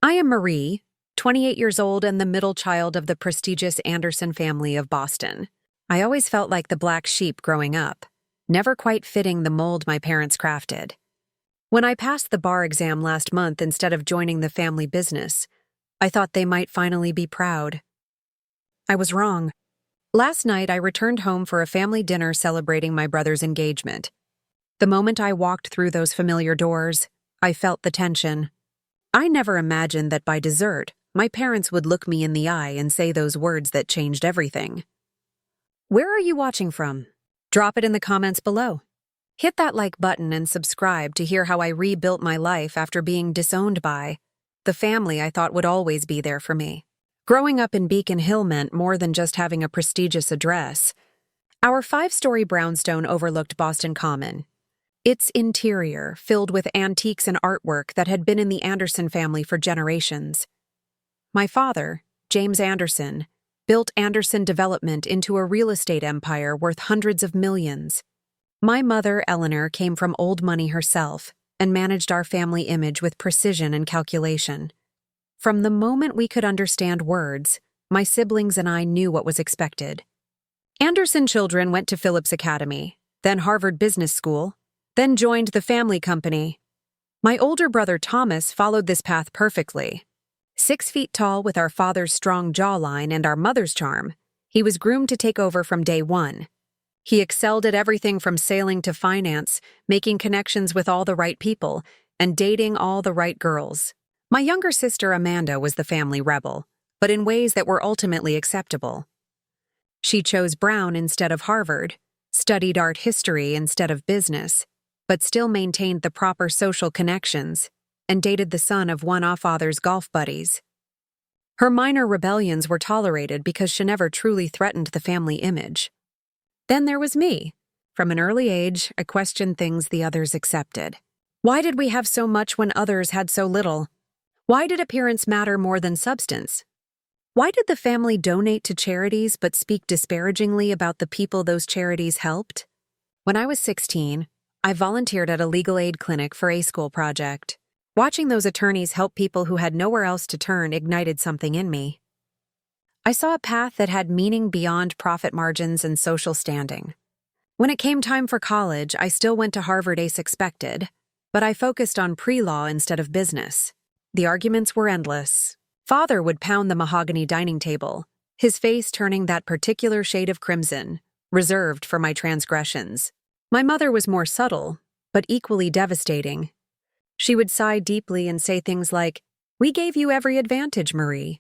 I am Marie, 28 years old and the middle child of the prestigious Anderson family of Boston. I always felt like the black sheep growing up, never quite fitting the mold my parents crafted. When I passed the bar exam last month instead of joining the family business, I thought they might finally be proud. I was wrong. Last night, I returned home for a family dinner celebrating my brother's engagement. The moment I walked through those familiar doors, I felt the tension. I never imagined that by dessert, my parents would look me in the eye and say those words that changed everything. Where are you watching from? Drop it in the comments below. Hit that like button and subscribe to hear how I rebuilt my life after being disowned by the family I thought would always be there for me. Growing up in Beacon Hill meant more than just having a prestigious address. Our 5-story brownstone overlooked Boston Common. Its interior filled with antiques and artwork that had been in the Anderson family for generations. My father, James Anderson, built Anderson Development into a real estate empire worth hundreds of millions. My mother, Eleanor, came from old money herself and managed our family image with precision and calculation. From the moment we could understand words, my siblings and I knew what was expected. Anderson children went to Phillips Academy, then Harvard Business School, then joined the family company. My older brother Thomas followed this path perfectly. 6 feet tall with our father's strong jawline and our mother's charm, he was groomed to take over from day one. He excelled at everything from sailing to finance, making connections with all the right people, and dating all the right girls. My younger sister Amanda was the family rebel, but in ways that were ultimately acceptable. She chose Brown instead of Harvard, studied art history instead of business, but still maintained the proper social connections, and dated the son of one of father's golf buddies. Her minor rebellions were tolerated because she never truly threatened the family image. Then there was me. From an early age, I questioned things the others accepted. Why did we have so much when others had so little? Why did appearance matter more than substance? Why did the family donate to charities but speak disparagingly about the people those charities helped? When I was 16, I volunteered at a legal aid clinic for a school project. Watching those attorneys help people who had nowhere else to turn ignited something in me. I saw a path that had meaning beyond profit margins and social standing. When it came time for college, I still went to Harvard as expected, but I focused on pre-law instead of business. The arguments were endless. Father would pound the mahogany dining table, his face turning that particular shade of crimson, reserved for my transgressions. My mother was more subtle, but equally devastating. She would sigh deeply and say things like, "We gave you every advantage, Marie.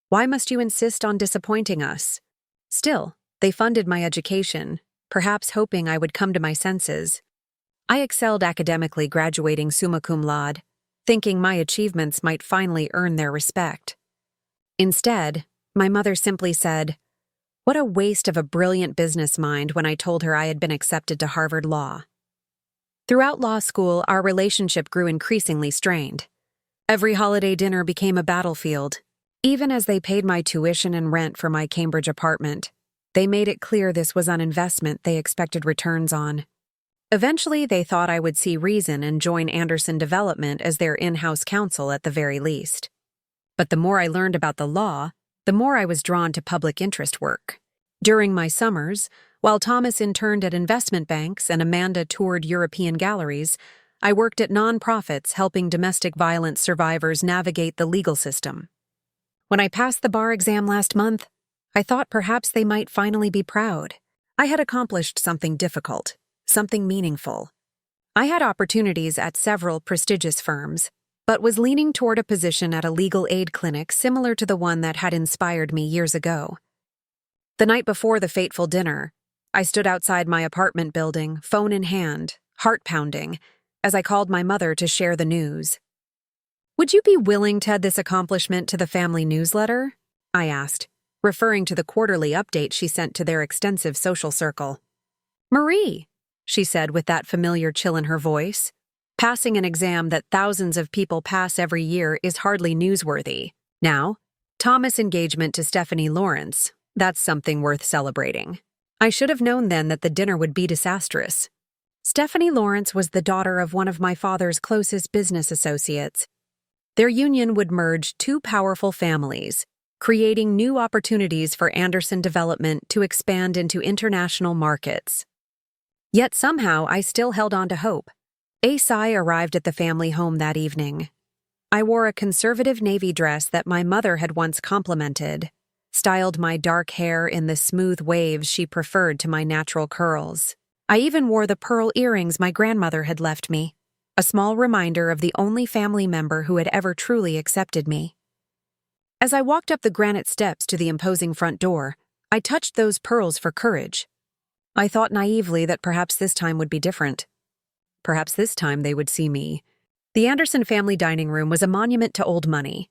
Why must you insist on disappointing us?" Still, they funded my education, perhaps hoping I would come to my senses. I excelled academically, graduating summa cum laude, thinking my achievements might finally earn their respect. Instead, my mother simply said, "What a waste of a brilliant business mind," when I told her I had been accepted to Harvard Law. Throughout law school, our relationship grew increasingly strained. Every holiday dinner became a battlefield. Even as they paid my tuition and rent for my Cambridge apartment, they made it clear this was an investment they expected returns on. Eventually, they thought I would see reason and join Anderson Development as their in-house counsel at the very least. But the more I learned about the law, the more I was drawn to public interest work. During my summers, while Thomas interned at investment banks and Amanda toured European galleries, I worked at nonprofits helping domestic violence survivors navigate the legal system. When I passed the bar exam last month, I thought perhaps they might finally be proud. I had accomplished something difficult, something meaningful. I had opportunities at several prestigious firms, but was leaning toward a position at a legal aid clinic similar to the one that had inspired me years ago. The night before the fateful dinner, I stood outside my apartment building, phone in hand, heart pounding, as I called my mother to share the news. "Would you be willing to add this accomplishment to the family newsletter?" I asked, referring to the quarterly update she sent to their extensive social circle. "Marie," she said with that familiar chill in her voice, "passing an exam that thousands of people pass every year is hardly newsworthy. Now, Thomas' engagement to Stephanie Lawrence, that's something worth celebrating. I should have known then that the dinner would be disastrous. Stephanie Lawrence was the daughter of one of my father's closest business associates. Their union would merge two powerful families, creating new opportunities for Anderson Development to expand into international markets. Yet somehow I still held on to hope. Asai arrived at the family home that evening. I wore a conservative navy dress that my mother had once complimented, styled my dark hair in the smooth waves she preferred to my natural curls. I even wore the pearl earrings my grandmother had left me, a small reminder of the only family member who had ever truly accepted me. As I walked up the granite steps to the imposing front door, I touched those pearls for courage. I thought naively that perhaps this time would be different. Perhaps this time they would see me. The Anderson family dining room was a monument to old money.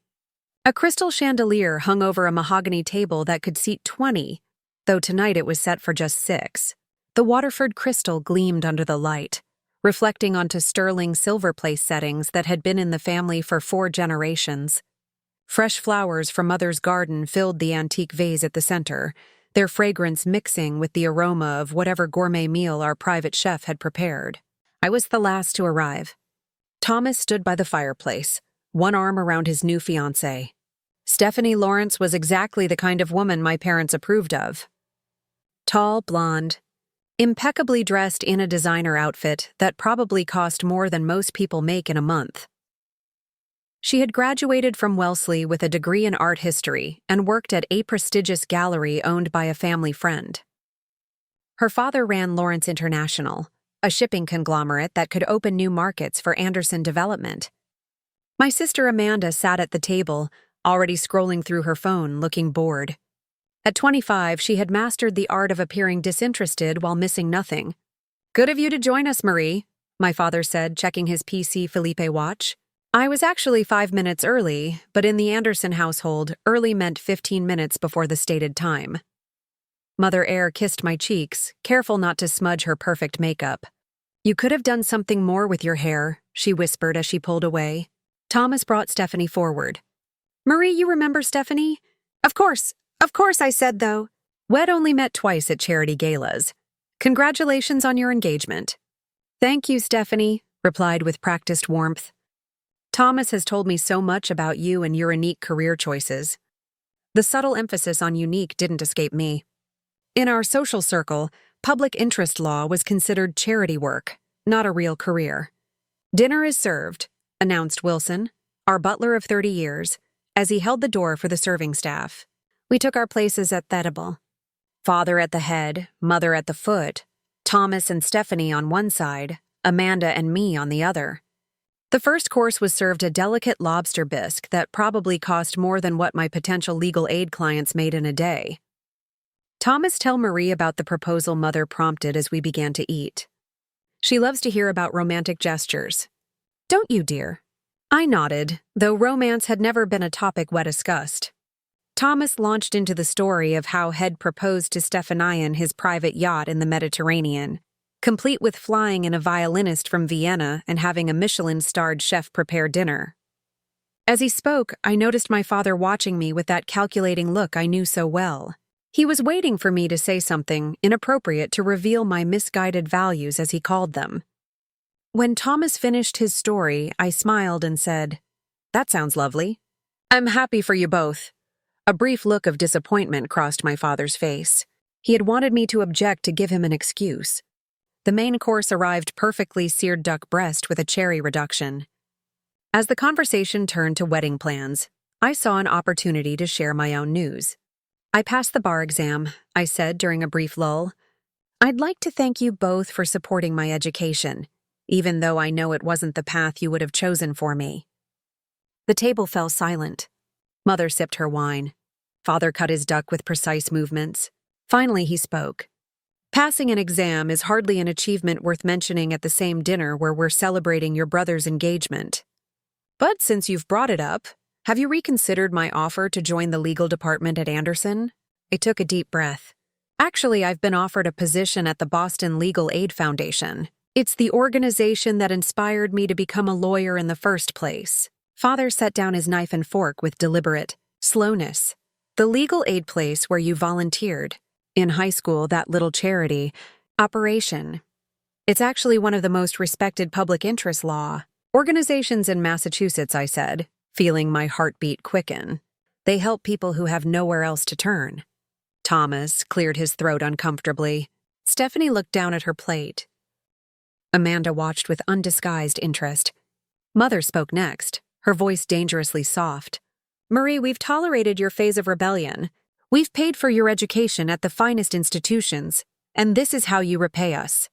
A crystal chandelier hung over a mahogany table that could seat 20, though tonight it was set for just 6. The Waterford crystal gleamed under the light, reflecting onto sterling silver place settings that had been in the family for 4 generations. Fresh flowers from Mother's garden filled the antique vase at the center, their fragrance mixing with the aroma of whatever gourmet meal our private chef had prepared. I was the last to arrive. Thomas stood by the fireplace, one arm around his new fiancée. Stephanie Lawrence was exactly the kind of woman my parents approved of. Tall, blonde, impeccably dressed in a designer outfit that probably cost more than most people make in a month. She had graduated from Wellesley with a degree in art history and worked at a prestigious gallery owned by a family friend. Her father ran Lawrence International, a shipping conglomerate that could open new markets for Anderson Development. My sister Amanda sat at the table, already scrolling through her phone, looking bored. At 25, she had mastered the art of appearing disinterested while missing nothing. "Good of you to join us, Marie," my father said, checking his PC Philippe watch. I was actually 5 minutes early, but in the Anderson household, early meant 15 minutes before the stated time. Mother Eyre kissed my cheeks, careful not to smudge her perfect makeup. "You could have done something more with your hair," she whispered as she pulled away. Thomas brought Stephanie forward. "Marie, you remember Stephanie?" Of course, I said, though. "We'd only met twice at charity galas. Congratulations on your engagement." "Thank you, Stephanie," replied with practiced warmth. "Thomas has told me so much about you and your unique career choices." The subtle emphasis on unique didn't escape me. In our social circle, public interest law was considered charity work, not a real career. "Dinner is served," announced Wilson, our butler of 30 years, as he held the door for the serving staff. We took our places at the table. Father at the head, Mother at the foot, Thomas and Stephanie on one side, Amanda and me on the other. The first course was served a delicate lobster bisque that probably cost more than what my potential legal aid clients made in a day. "Thomas, tell Marie about the proposal," Mother prompted as we began to eat. "She loves to hear about romantic gestures." "Don't you, dear?" I nodded, though romance had never been a topic we discussed. Thomas launched into the story of how he'd proposed to Stephanie in his private yacht in the Mediterranean, complete with flying in a violinist from Vienna and having a Michelin-starred chef prepare dinner. As he spoke, I noticed my father watching me with that calculating look I knew so well. He was waiting for me to say something inappropriate to reveal my misguided values, as he called them. When Thomas finished his story, I smiled and said, "That sounds lovely. I'm happy for you both." A brief look of disappointment crossed my father's face. He had wanted me to object to give him an excuse. The main course arrived perfectly seared duck breast with a cherry reduction. As the conversation turned to wedding plans, I saw an opportunity to share my own news. "I passed the bar exam," I said during a brief lull. "I'd like to thank you both for supporting my education, even though I know it wasn't the path you would have chosen for me." The table fell silent. Mother sipped her wine. Father cut his duck with precise movements. Finally, he spoke. "Passing an exam is hardly an achievement worth mentioning at the same dinner where we're celebrating your brother's engagement. But since you've brought it up, have you reconsidered my offer to join the legal department at Anderson?" I took a deep breath. "Actually, I've been offered a position at the Boston Legal Aid Foundation. It's the organization that inspired me to become a lawyer in the first place." Father set down his knife and fork with deliberate slowness. "The legal aid place where you volunteered. In high school, that little charity, Operation. It's actually one of the most respected public interest law organizations in Massachusetts," I said, feeling my heartbeat quicken. They help people who have nowhere else to turn. Thomas cleared his throat uncomfortably. Stephanie looked down at her plate. Amanda watched with undisguised interest. Mother spoke next, her voice dangerously soft. Marie, we've tolerated your phase of rebellion. We've paid for your education at the finest institutions, and this is how you repay us.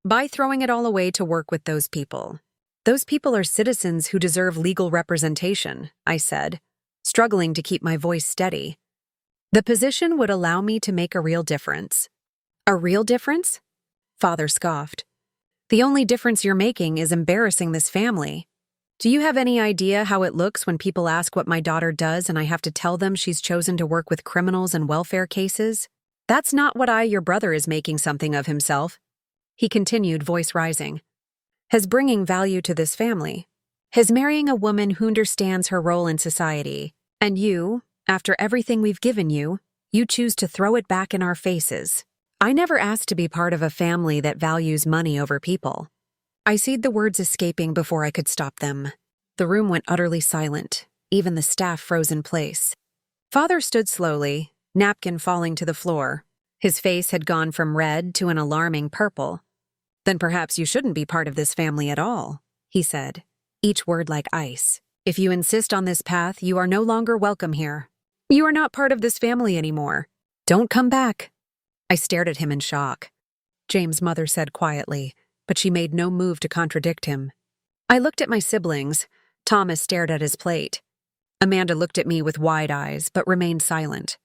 By throwing it all away to work with those people. Those people are citizens who deserve legal representation, I said, struggling to keep my voice steady. The position would allow me to make a real difference. A real difference? Father scoffed. The only difference you're making is embarrassing this family. Do you have any idea how it looks when people ask what my daughter does and I have to tell them she's chosen to work with criminals and welfare cases? That's not what your brother is making something of himself. He continued, voice rising. Has bringing value to this family. Has marrying a woman who understands her role in society. And you, after everything we've given you, you choose to throw it back in our faces. I never asked to be part of a family that values money over people. I seed the words escaping before I could stop them. The room went utterly silent, even the staff froze in place. Father stood slowly, napkin falling to the floor. His face had gone from red to an alarming purple. Then perhaps you shouldn't be part of this family at all, he said, each word like ice. If you insist on this path, you are no longer welcome here. You are not part of this family anymore. Don't come back. I stared at him in shock. James' mother said quietly, but she made no move to contradict him. I looked at my siblings. Thomas stared at his plate. Amanda looked at me with wide eyes, but remained silent.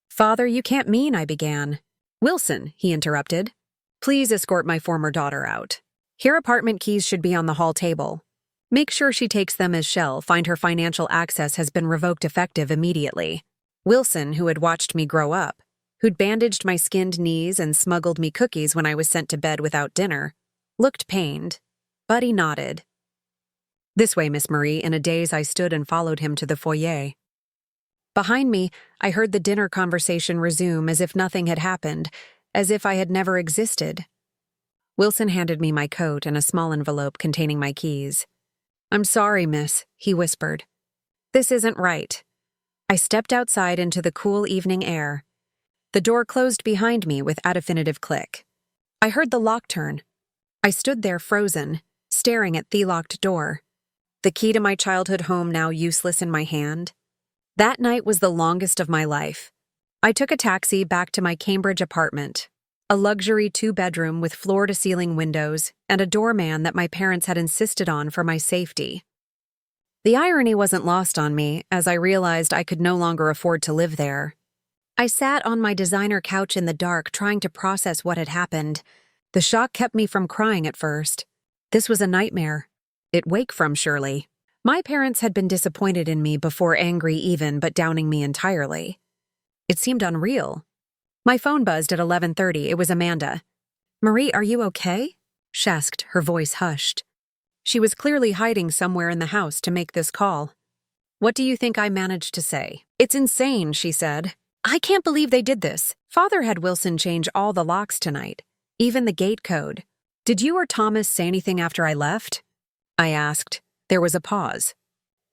Father, you can't mean, I began. Wilson, he interrupted. Please escort my former daughter out. Her apartment keys should be on the hall table. Make sure she takes them as shall find her financial access has been revoked effective immediately. Wilson, who had watched me grow up, who'd bandaged my skinned knees and smuggled me cookies when I was sent to bed without dinner, looked pained, but he nodded. This way, Miss Marie. In a daze, I stood and followed him to the foyer. Behind me, I heard the dinner conversation resume as if nothing had happened, as if I had never existed. Wilson handed me my coat and a small envelope containing my keys. I'm sorry, miss, he whispered. This isn't right. I stepped outside into the cool evening air. The door closed behind me with a definitive click. I heard the lock turn. I stood there frozen, staring at the locked door. The key to my childhood home now useless in my hand. That night was the longest of my life. I took a taxi back to my Cambridge apartment, a luxury 2-bedroom with floor-to-ceiling windows and a doorman that my parents had insisted on for my safety. The irony wasn't lost on me as I realized I could no longer afford to live there. I sat on my designer couch in the dark trying to process what had happened. The shock kept me from crying at first. This was a nightmare. It wake from, surely. My parents had been disappointed in me before angry even, but downing me entirely. It seemed unreal. My phone buzzed at 11:30. It was Amanda. Marie, are you okay? She asked, her voice hushed. She was clearly hiding somewhere in the house to make this call. What do you think I managed to say? It's insane, she said. I can't believe they did this. Father had Wilson change all the locks tonight, even the gate code. Did you or Thomas say anything after I left? I asked. There was a pause.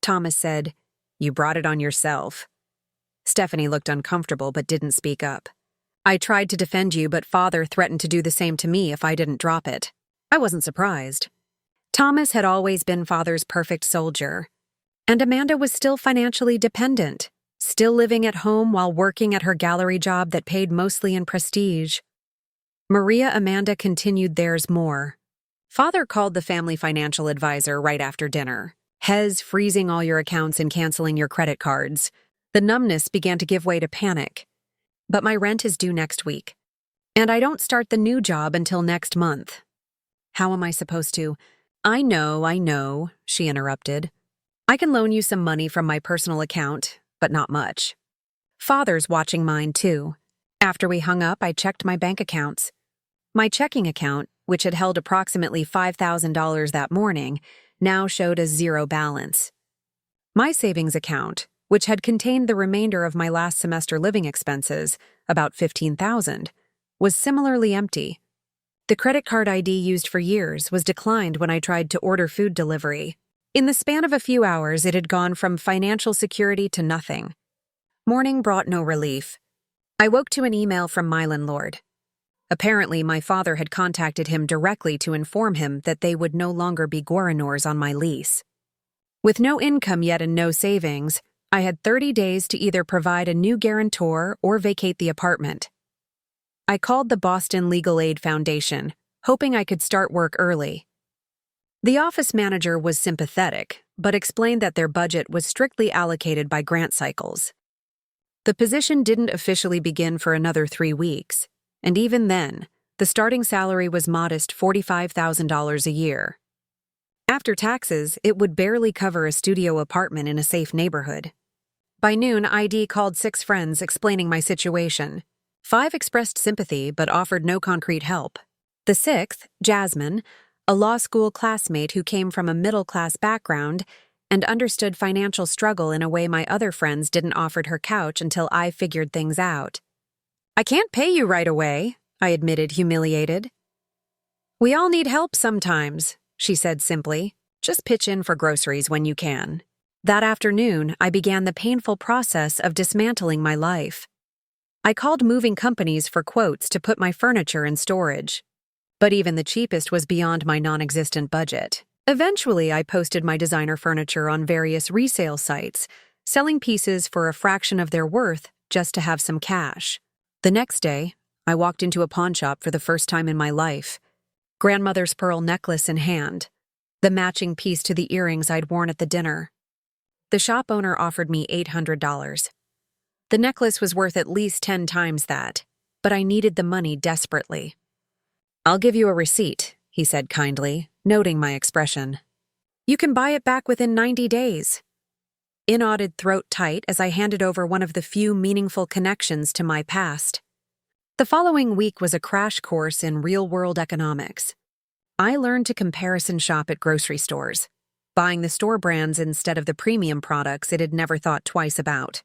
Thomas said, You brought it on yourself. Stephanie looked uncomfortable but didn't speak up. I tried to defend you, but Father threatened to do the same to me if I didn't drop it. I wasn't surprised. Thomas had always been Father's perfect soldier. And Amanda was still financially dependent, still living at home while working at her gallery job that paid mostly in prestige. Maria Amanda continued theirs more. Father called the family financial advisor right after dinner. Hez freezing all your accounts and canceling your credit cards. The numbness began to give way to panic. But my rent is due next week. And I don't start the new job until next month. How am I supposed to? I know, she interrupted. I can loan you some money from my personal account, but not much. Father's watching mine too. After we hung up, I checked my bank accounts. My checking account, which had held approximately $5,000 that morning, now showed a zero balance. My savings account, which had contained the remainder of my last semester living expenses, about $15,000, was similarly empty. The credit card ID used for years was declined when I tried to order food delivery. In the span of a few hours, it had gone from financial security to nothing. Morning brought no relief. I woke to an email from my landlord. Apparently, my father had contacted him directly to inform him that they would no longer be guarantors on my lease. With no income yet and no savings, I had 30 days to either provide a new guarantor or vacate the apartment. I called the Boston Legal Aid Foundation, hoping I could start work early. The office manager was sympathetic, but explained that their budget was strictly allocated by grant cycles. The position didn't officially begin for another 3 weeks, and even then, the starting salary was modest $45,000 a year. After taxes, it would barely cover a studio apartment in a safe neighborhood. By noon, ID called 6 friends explaining my situation. 5 expressed sympathy but offered no concrete help. The 6th, Jasmine, a law school classmate who came from a middle-class background and understood financial struggle in a way my other friends didn't, offered her couch until I figured things out. "I can't pay you right away," I admitted, humiliated. "We all need help sometimes," she said simply. "Just pitch in for groceries when you can." That afternoon, I began the painful process of dismantling my life. I called moving companies for quotes to put my furniture in storage. But even the cheapest was beyond my non-existent budget. Eventually, I posted my designer furniture on various resale sites, selling pieces for a fraction of their worth just to have some cash. The next day, I walked into a pawn shop for the first time in my life. Grandmother's pearl necklace in hand, the matching piece to the earrings I'd worn at the dinner. The shop owner offered me $800. The necklace was worth at least 10 times that, but I needed the money desperately. "I'll give you a receipt," he said kindly, noting my expression. "You can buy it back within 90 days. Inaudited throat tight as I handed over one of the few meaningful connections to my past. The following week was a crash course in real-world economics. I learned to comparison shop at grocery stores, buying the store brands instead of the premium products it had never thought twice about.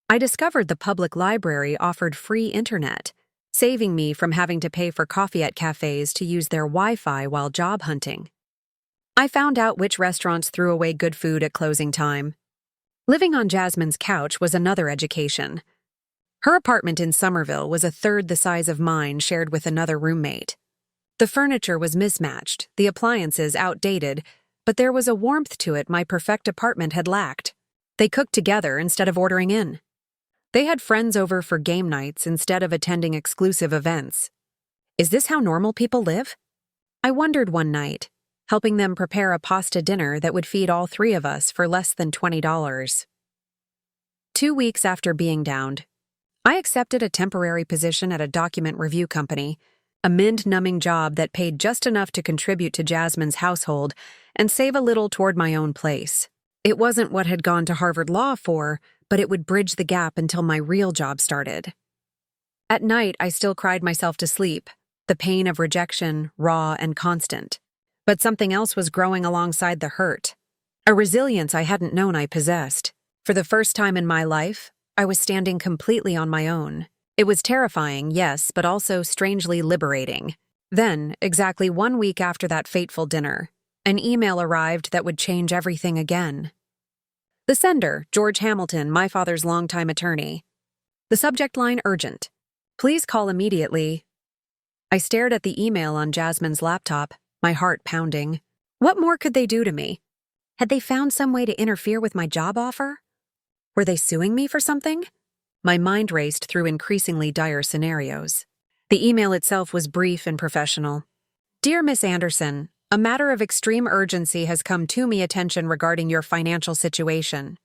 I discovered the public library offered free internet, saving me from having to pay for coffee at cafes to use their Wi-Fi while job hunting. I found out which restaurants threw away good food at closing time. Living on Jasmine's couch was another education. Her apartment in Somerville was a third the size of mine, shared with another roommate. The furniture was mismatched, the appliances outdated, but there was a warmth to it my perfect apartment had lacked. They cooked together instead of ordering in. They had friends over for game nights instead of attending exclusive events. Is this how normal people live? I wondered one night, helping them prepare a pasta dinner that would feed all 3 of us for less than $20. 2 weeks after being downed, I accepted a temporary position at a document review company, a mind-numbing job that paid just enough to contribute to Jasmine's household and save a little toward my own place. It wasn't what had gone to Harvard Law for, but it would bridge the gap until my real job started. At night, I still cried myself to sleep, the pain of rejection, raw and constant. But something else was growing alongside the hurt, a resilience I hadn't known I possessed. For the first time in my life, I was standing completely on my own. It was terrifying, yes, but also strangely liberating. Then, exactly 1 week after that fateful dinner, an email arrived that would change everything again. The sender, George Hamilton, my father's longtime attorney. The subject line, urgent. Please call immediately. I stared at the email on Jasmine's laptop, my heart pounding. What more could they do to me? Had they found some way to interfere with my job offer? Were they suing me for something? My mind raced through increasingly dire scenarios. The email itself was brief and professional. Dear Miss Anderson, a matter of extreme urgency has come to me attention regarding your financial situation.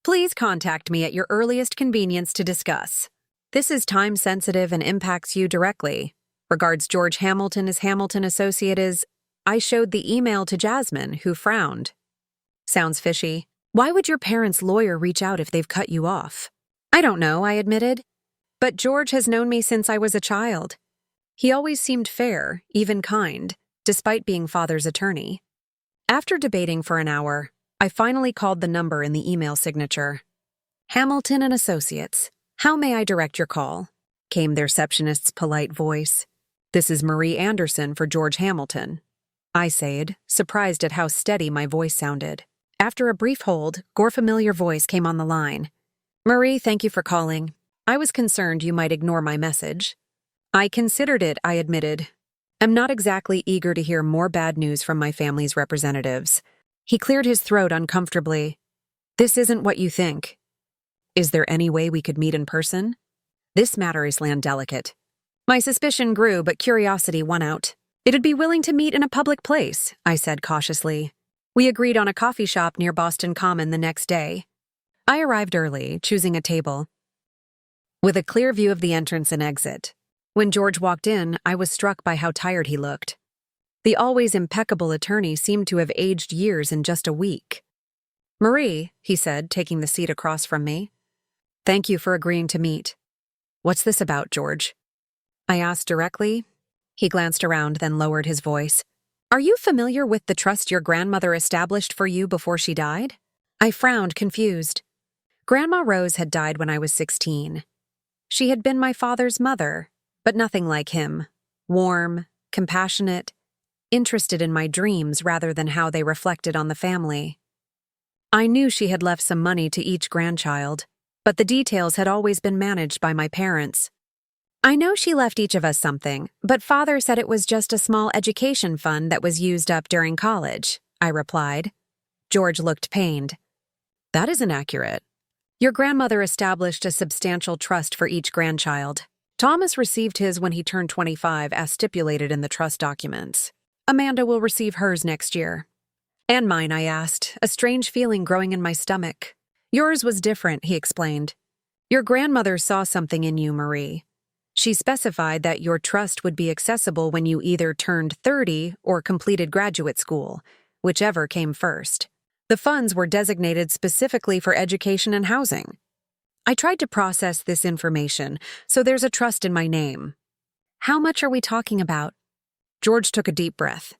Please contact me at your earliest convenience to discuss. This is time-sensitive and impacts you directly. Regards, George Hamilton as Hamilton Associate is... I showed the email to Jasmine, who frowned. Sounds fishy. Why would your parents' lawyer reach out if they've cut you off? I don't know, I admitted. But George has known me since I was a child. He always seemed fair, even kind, despite being father's attorney. After debating for an hour, I finally called the number in the email signature. Hamilton and Associates, how may I direct your call? Came the receptionist's polite voice. This is Marie Anderson for George Hamilton. I said, surprised at how steady my voice sounded. After a brief hold, Gore's familiar voice came on the line. Marie, thank you for calling. I was concerned you might ignore my message. I considered it, I admitted. I'm not exactly eager to hear more bad news from my family's representatives. He cleared his throat uncomfortably. This isn't what you think. Is there any way we could meet in person? This matter is land delicate. My suspicion grew, but curiosity won out. It'd be willing to meet in a public place, I said cautiously. We agreed on a coffee shop near Boston Common the next day. I arrived early, choosing a table with a clear view of the entrance and exit. When George walked in, I was struck by how tired he looked. The always impeccable attorney seemed to have aged years in just a week. Marie, he said, taking the seat across from me. Thank you for agreeing to meet. What's this about, George? I asked directly. He glanced around, then lowered his voice. Are you familiar with the trust your grandmother established for you before she died? I frowned, confused. Grandma Rose had died when I was 16. She had been my father's mother, but nothing like him. Warm, compassionate, interested in my dreams rather than how they reflected on the family. I knew she had left some money to each grandchild, but the details had always been managed by my parents. I know she left each of us something, but Father said it was just a small education fund that was used up during college, I replied. George looked pained. That isn't accurate. Your grandmother established a substantial trust for each grandchild. Thomas received his when he turned 25, as stipulated in the trust documents. Amanda will receive hers next year. And mine, I asked, a strange feeling growing in my stomach. Yours was different, he explained. Your grandmother saw something in you, Marie. She specified that your trust would be accessible when you either turned 30 or completed graduate school, whichever came first. The funds were designated specifically for education and housing. I tried to process this information, so there's a trust in my name. How much are we talking about? George took a deep breath.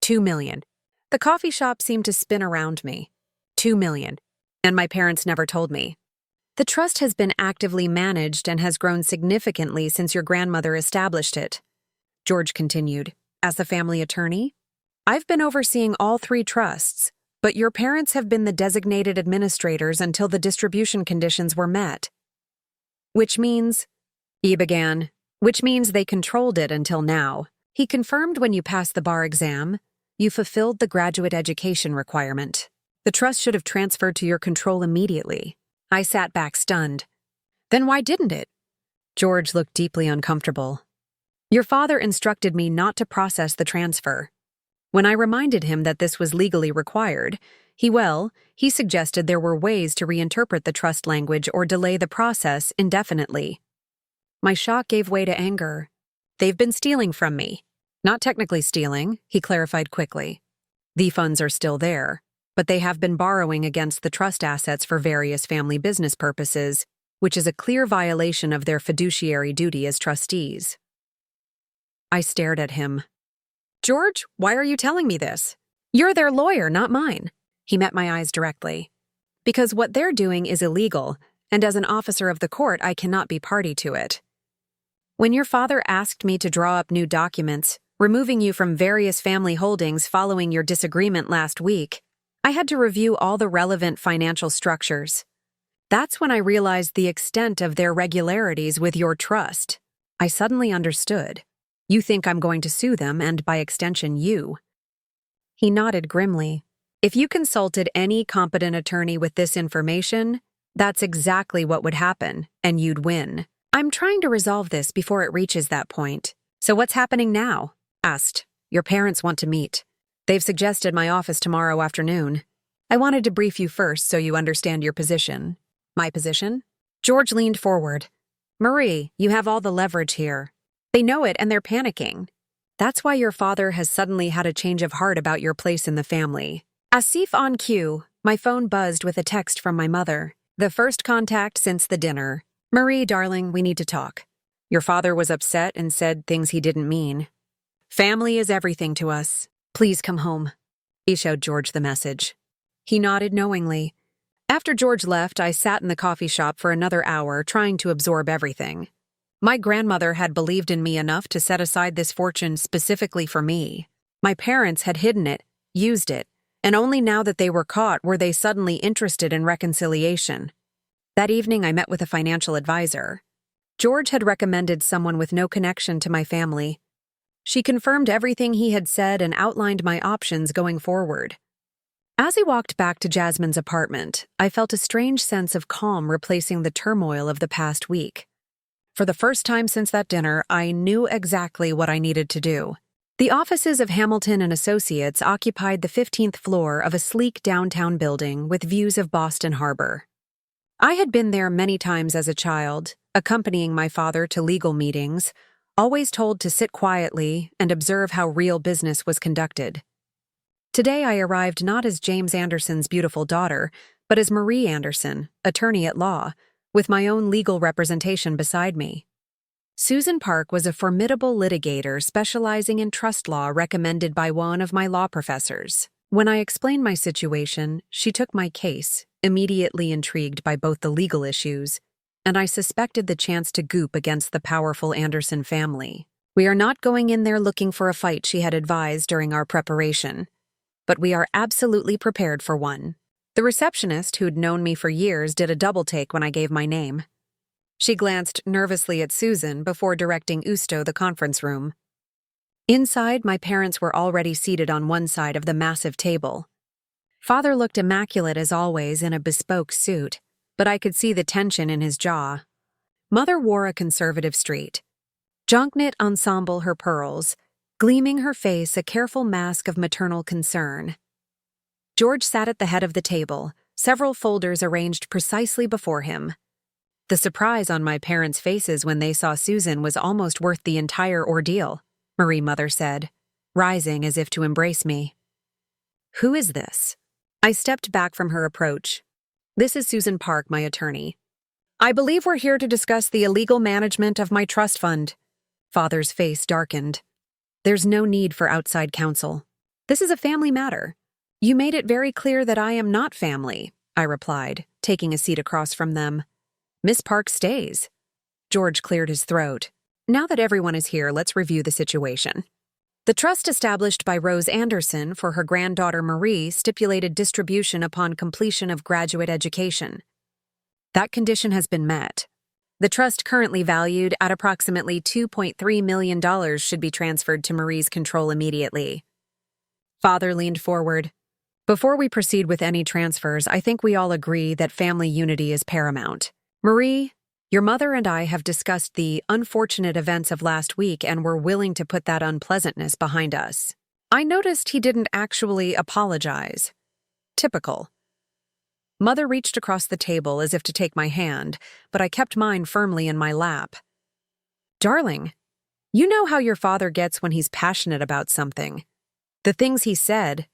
2 million. The coffee shop seemed to spin around me. 2 million. And my parents never told me. The trust has been actively managed and has grown significantly since your grandmother established it. George continued, as the family attorney. I've been overseeing all 3 trusts, but your parents have been the designated administrators until the distribution conditions were met. Which means, he began, which means they controlled it until now. He confirmed when you passed the bar exam, you fulfilled the graduate education requirement. The trust should have transferred to your control immediately. I sat back stunned. Then why didn't it? George looked deeply uncomfortable. Your father instructed me not to process the transfer. When I reminded him that this was legally required, he suggested there were ways to reinterpret the trust language or delay the process indefinitely. My shock gave way to anger. They've been stealing from me. Not technically stealing, he clarified quickly. The funds are still there, but they have been borrowing against the trust assets for various family business purposes, which is a clear violation of their fiduciary duty as trustees. I stared at him. George, why are you telling me this? You're their lawyer, not mine. He met my eyes directly. Because what they're doing is illegal, and as an officer of the court, I cannot be party to it. When your father asked me to draw up new documents, removing you from various family holdings following your disagreement last week, I had to review all the relevant financial structures. That's when I realized the extent of their regularities with your trust. I suddenly understood. You think I'm going to sue them, and by extension, you. He nodded grimly. If you consulted any competent attorney with this information, that's exactly what would happen, and you'd win. I'm trying to resolve this before it reaches that point. So what's happening now? Asked. Your parents want to meet. They've suggested my office tomorrow afternoon. I wanted to brief you first so you understand your position. My position? George leaned forward. Marie, you have all the leverage here. They know it and they're panicking. That's why your father has suddenly had a change of heart about your place in the family. Asif on cue, my phone buzzed with a text from my mother. The first contact since the dinner. Marie, darling, we need to talk. Your father was upset and said things he didn't mean. Family is everything to us. Please come home. He showed George the message. He nodded knowingly. After George left, I sat in the coffee shop for another hour trying to absorb everything. My grandmother had believed in me enough to set aside this fortune specifically for me. My parents had hidden it, used it, and only now that they were caught were they suddenly interested in reconciliation. That evening, I met with a financial advisor. George had recommended someone with no connection to my family. She confirmed everything he had said and outlined my options going forward. As he walked back to Jasmine's apartment, I felt a strange sense of calm replacing the turmoil of the past week. For the first time since that dinner, I knew exactly what I needed to do. The offices of Hamilton and Associates occupied the 15th floor of a sleek downtown building with views of Boston Harbor. I had been there many times as a child, accompanying my father to legal meetings, always told to sit quietly and observe how real business was conducted. Today I arrived not as James Anderson's beautiful daughter, but as Marie Anderson, attorney at law, with my own legal representation beside me. Susan Park was a formidable litigator specializing in trust law recommended by one of my law professors. When I explained my situation, she took my case, immediately intrigued by both the legal issues, and I suspected the chance to goop against the powerful Anderson family. "We are not going in there looking for a fight," she had advised during our preparation, "but we are absolutely prepared for one." The receptionist, who'd known me for years, did a double-take when I gave my name. She glanced nervously at Susan before directing Usto the conference room. Inside, my parents were already seated on one side of the massive table. Father looked immaculate as always in a bespoke suit, but I could see the tension in his jaw. Mother wore a conservative street. Jonc-knit ensemble her pearls, gleaming her face a careful mask of maternal concern. George sat at the head of the table, several folders arranged precisely before him. The surprise on my parents' faces when they saw Susan was almost worth the entire ordeal, Marie Mother said, rising as if to embrace me. "Who is this?" I stepped back from her approach. "This is Susan Park, my attorney. I believe we're here to discuss the illegal management of my trust fund." Father's face darkened. "There's no need for outside counsel. This is a family matter." "You made it very clear that I am not family," I replied, taking a seat across from them. "Miss Park stays." George cleared his throat. "Now that everyone is here, let's review the situation." The trust established by Rose Anderson for her granddaughter Marie stipulated distribution upon completion of graduate education. That condition has been met. The trust, currently valued at approximately $2.3 million, should be transferred to Marie's control immediately. Father leaned forward. "Before we proceed with any transfers, I think we all agree that family unity is paramount. Marie, your mother and I have discussed the unfortunate events of last week and we're willing to put that unpleasantness behind us." I noticed he didn't actually apologize. Typical. Mother reached across the table as if to take my hand, but I kept mine firmly in my lap. "Darling, you know how your father gets when he's passionate about something. The things he said,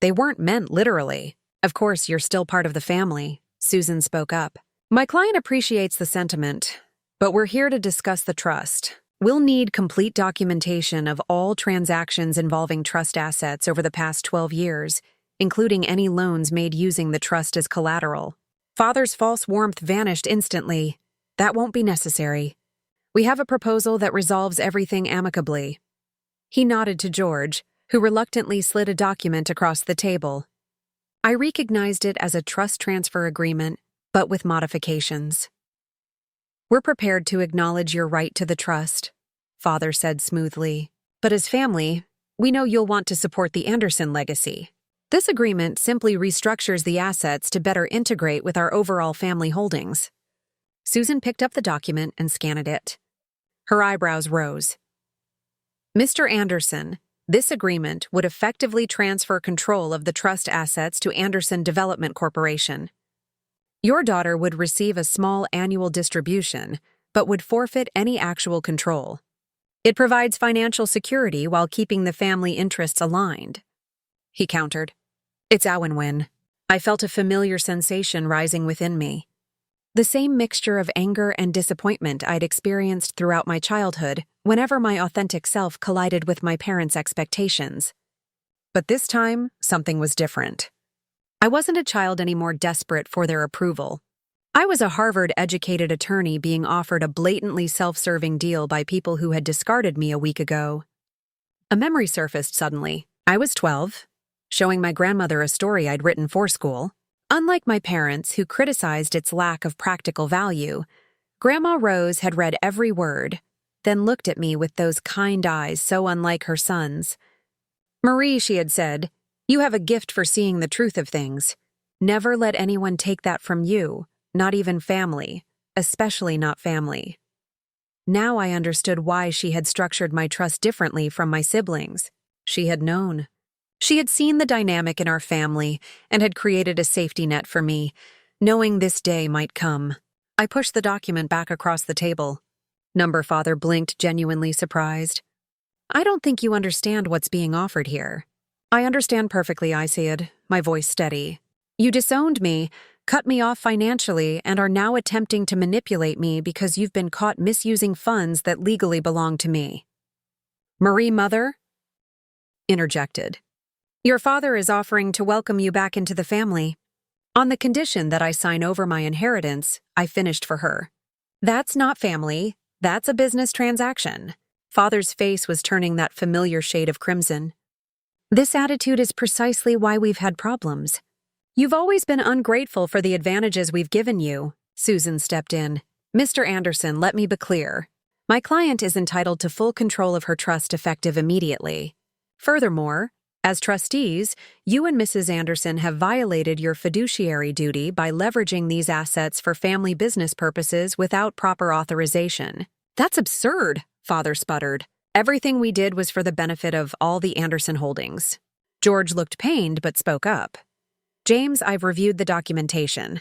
they weren't meant literally. Of course, you're still part of the family," Susan spoke up. "My client appreciates the sentiment, but we're here to discuss the trust. We'll need complete documentation of all transactions involving trust assets over the past 12 years, including any loans made using the trust as collateral." Father's false warmth vanished instantly. "That won't be necessary. We have a proposal that resolves everything amicably." He nodded to George, who reluctantly slid a document across the table. I recognized it as a trust transfer agreement, but with modifications. "We're prepared to acknowledge your right to the trust," Father said smoothly. "But as family, we know you'll want to support the Anderson legacy. This agreement simply restructures the assets to better integrate with our overall family holdings." Susan picked up the document and scanned it. Her eyebrows rose. "Mr. Anderson, this agreement would effectively transfer control of the trust assets to Anderson Development Corporation. Your daughter would receive a small annual distribution, but would forfeit any actual control. It provides financial security while keeping the family interests aligned," he countered. "It's a win-win." I felt a familiar sensation rising within me. The same mixture of anger and disappointment I'd experienced throughout my childhood whenever my authentic self collided with my parents' expectations. But this time, something was different. I wasn't a child anymore desperate for their approval. I was a Harvard-educated attorney being offered a blatantly self-serving deal by people who had discarded me a week ago. A memory surfaced suddenly. I was 12, showing my grandmother a story I'd written for school. Unlike my parents, who criticized its lack of practical value, Grandma Rose had read every word, then looked at me with those kind eyes so unlike her son's. "Marie," she had said, "you have a gift for seeing the truth of things. Never let anyone take that from you, not even family, especially not family." Now I understood why she had structured my trust differently from my siblings. She had known. She had seen the dynamic in our family and had created a safety net for me, knowing this day might come. I pushed the document back across the table. Number Father blinked, genuinely surprised. "I don't think you understand what's being offered here." "I understand perfectly," I said, my voice steady. "You disowned me, cut me off financially, and are now attempting to manipulate me because you've been caught misusing funds that legally belong to me." Marie Mother interjected. "Your father is offering to welcome you back into the family. On the condition that I sign over my inheritance," I finished for her. "That's not family. That's a business transaction." Father's face was turning that familiar shade of crimson. "This attitude is precisely why we've had problems. You've always been ungrateful for the advantages we've given you." Susan stepped in. "Mr. Anderson, let me be clear. My client is entitled to full control of her trust effective immediately. Furthermore, as trustees, you and Mrs. Anderson have violated your fiduciary duty by leveraging these assets for family business purposes without proper authorization." "That's absurd," Father sputtered. "Everything we did was for the benefit of all the Anderson holdings." George looked pained but spoke up. "James, I've reviewed the documentation.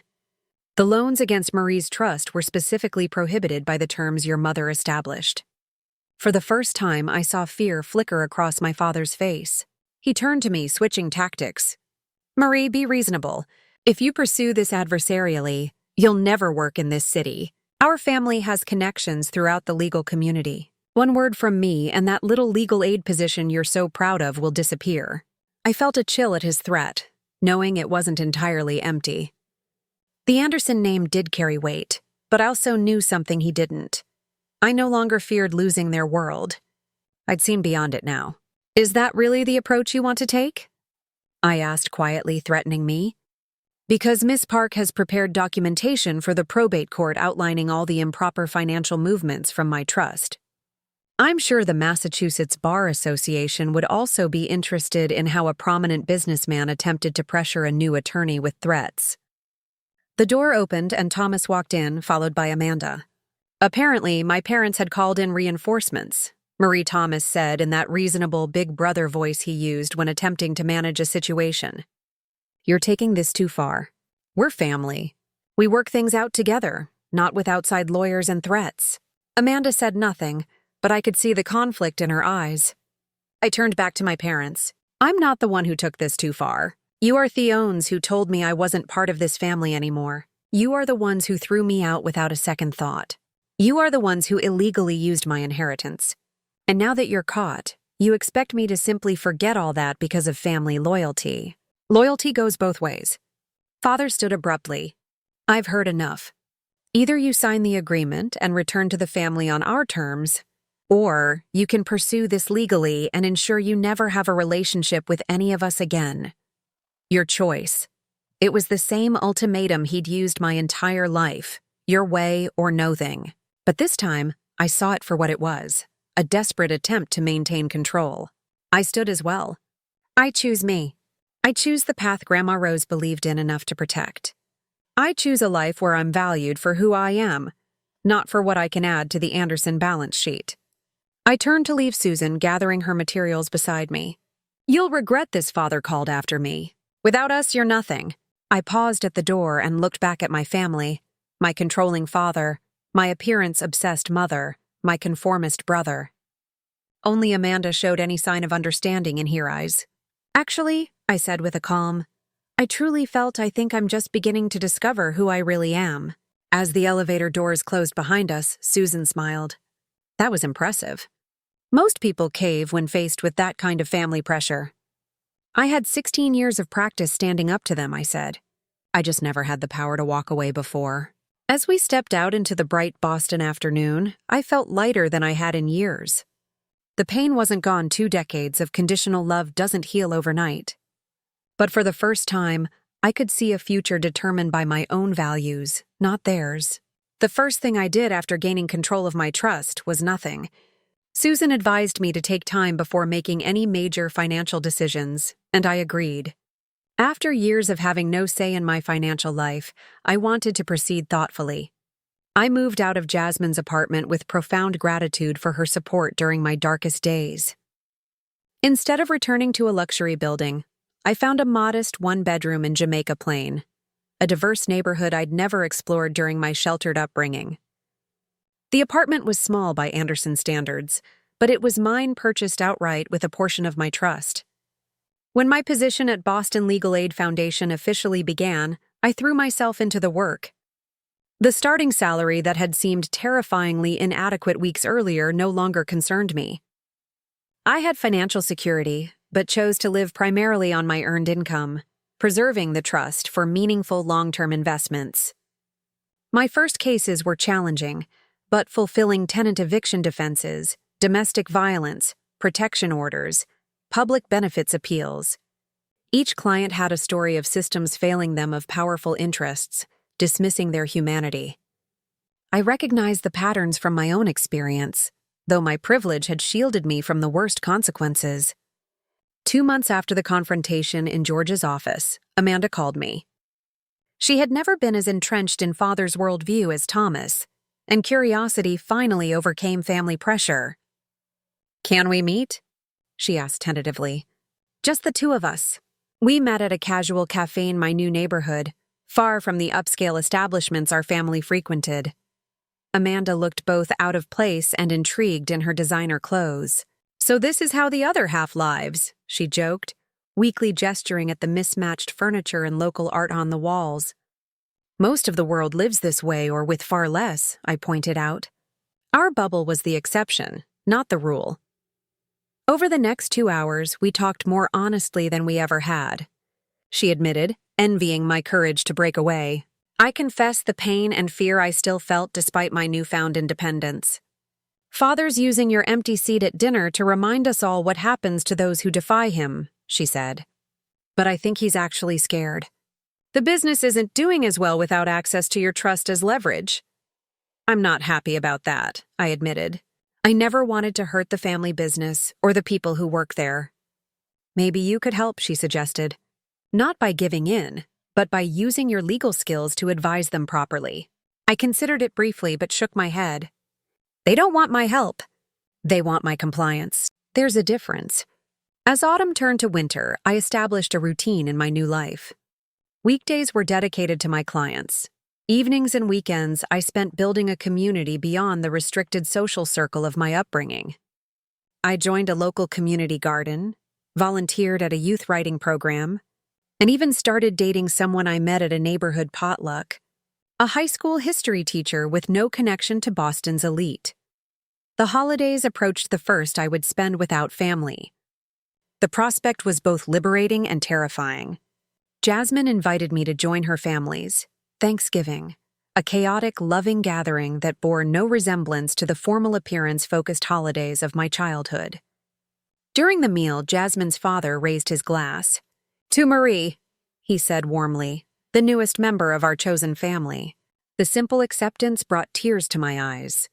The loans against Marie's trust were specifically prohibited by the terms your mother established." For the first time, I saw fear flicker across my father's face. He turned to me, switching tactics. "Marie, be reasonable. If you pursue this adversarially, you'll never work in this city. Our family has connections throughout the legal community. One word from me, and that little legal aid position you're so proud of will disappear." I felt a chill at his threat, knowing it wasn't entirely empty. The Anderson name did carry weight, but I also knew something he didn't. I no longer feared losing their world. I'd seen beyond it now. "Is that really the approach you want to take?" I asked quietly, threatening me. "Because Miss Park has prepared documentation for the probate court outlining all the improper financial movements from my trust. I'm sure the Massachusetts Bar Association would also be interested in how a prominent businessman attempted to pressure a new attorney with threats." The door opened and Thomas walked in, followed by Amanda. "Apparently, my parents had called in reinforcements," Marie Thomas said in that reasonable big brother voice he used when attempting to manage a situation. "You're taking this too far. We're family. We work things out together, not with outside lawyers and threats." Amanda said nothing, but I could see the conflict in her eyes. I turned back to my parents. "I'm not the one who took this too far. You are Theones who told me I wasn't part of this family anymore. You are the ones who threw me out without a second thought. You are the ones who illegally used my inheritance. And now that you're caught, you expect me to simply forget all that because of family loyalty. Loyalty goes both ways." Father stood abruptly. "I've heard enough. Either you sign the agreement and return to the family on our terms, or you can pursue this legally and ensure you never have a relationship with any of us again. Your choice." It was the same ultimatum he'd used my entire life, your way or no thing. But this time, I saw it for what it was, a desperate attempt to maintain control. I stood as well. "I choose me. I choose the path Grandma Rose believed in enough to protect. I choose a life where I'm valued for who I am, not for what I can add to the Anderson balance sheet." I turned to leave Susan, gathering her materials beside me. "You'll regret this," Father called after me. "Without us, you're nothing." I paused at the door and looked back at my family, my controlling father, my appearance-obsessed mother, my conformist brother. Only Amanda showed any sign of understanding in her eyes. "Actually," I said with a calm, "I truly felt I think I'm just beginning to discover who I really am." As the elevator doors closed behind us, Susan smiled. That was impressive. Most people cave when faced with that kind of family pressure. "I had 16 years of practice standing up to them," I said. "I just never had the power to walk away before." As we stepped out into the bright Boston afternoon, I felt lighter than I had in years. The pain wasn't gone. 2 decades of conditional love doesn't heal overnight. But for the first time, I could see a future determined by my own values, not theirs. The first thing I did after gaining control of my trust was nothing. Susan advised me to take time before making any major financial decisions, and I agreed. After years of having no say in my financial life, I wanted to proceed thoughtfully. I moved out of Jasmine's apartment with profound gratitude for her support during my darkest days. Instead of returning to a luxury building, I found a modest one-bedroom in Jamaica Plain, a diverse neighborhood I'd never explored during my sheltered upbringing. The apartment was small by Anderson standards, but it was mine, purchased outright with a portion of my trust. When my position at Boston Legal Aid Foundation officially began, I threw myself into the work. The starting salary that had seemed terrifyingly inadequate weeks earlier no longer concerned me. I had financial security, but chose to live primarily on my earned income, preserving the trust for meaningful long-term investments. My first cases were challenging, but fulfilling tenant eviction defenses, domestic violence, protection orders, public benefits appeals. Each client had a story of systems failing them, of powerful interests, dismissing their humanity. I recognized the patterns from my own experience, though my privilege had shielded me from the worst consequences. 2 months after the confrontation in George's office, Amanda called me. She had never been as entrenched in Father's worldview as Thomas, and curiosity finally overcame family pressure. "Can we meet?" she asked tentatively. "Just the two of us." We met at a casual cafe in my new neighborhood, far from the upscale establishments our family frequented. Amanda looked both out of place and intrigued in her designer clothes. "So this is how the other half lives," she joked, weakly gesturing at the mismatched furniture and local art on the walls. "Most of the world lives this way, or with far less," I pointed out. Our bubble was the exception, not the rule. Over the next 2 hours, we talked more honestly than we ever had. She admitted, envying my courage to break away. I confessed the pain and fear I still felt despite my newfound independence. "Father's using your empty seat at dinner to remind us all what happens to those who defy him," she said. "But I think he's actually scared. The business isn't doing as well without access to your trust as leverage." "I'm not happy about that," I admitted. "I never wanted to hurt the family business or the people who work there." "Maybe you could help," she suggested. "Not by giving in, but by using your legal skills to advise them properly." I considered it briefly but shook my head. "They don't want my help. They want my compliance. There's a difference." As autumn turned to winter, I established a routine in my new life. Weekdays were dedicated to my clients. Evenings and weekends I spent building a community beyond the restricted social circle of my upbringing. I joined a local community garden, volunteered at a youth writing program, and even started dating someone I met at a neighborhood potluck, a high school history teacher with no connection to Boston's elite. The holidays approached, the first I would spend without family. The prospect was both liberating and terrifying. Jasmine invited me to join her family's Thanksgiving, a chaotic, loving gathering that bore no resemblance to the formal appearance-focused holidays of my childhood. During the meal, Jasmine's father raised his glass. "To Marie," he said warmly, the newest member of our chosen family. The simple acceptance brought tears to my eyes.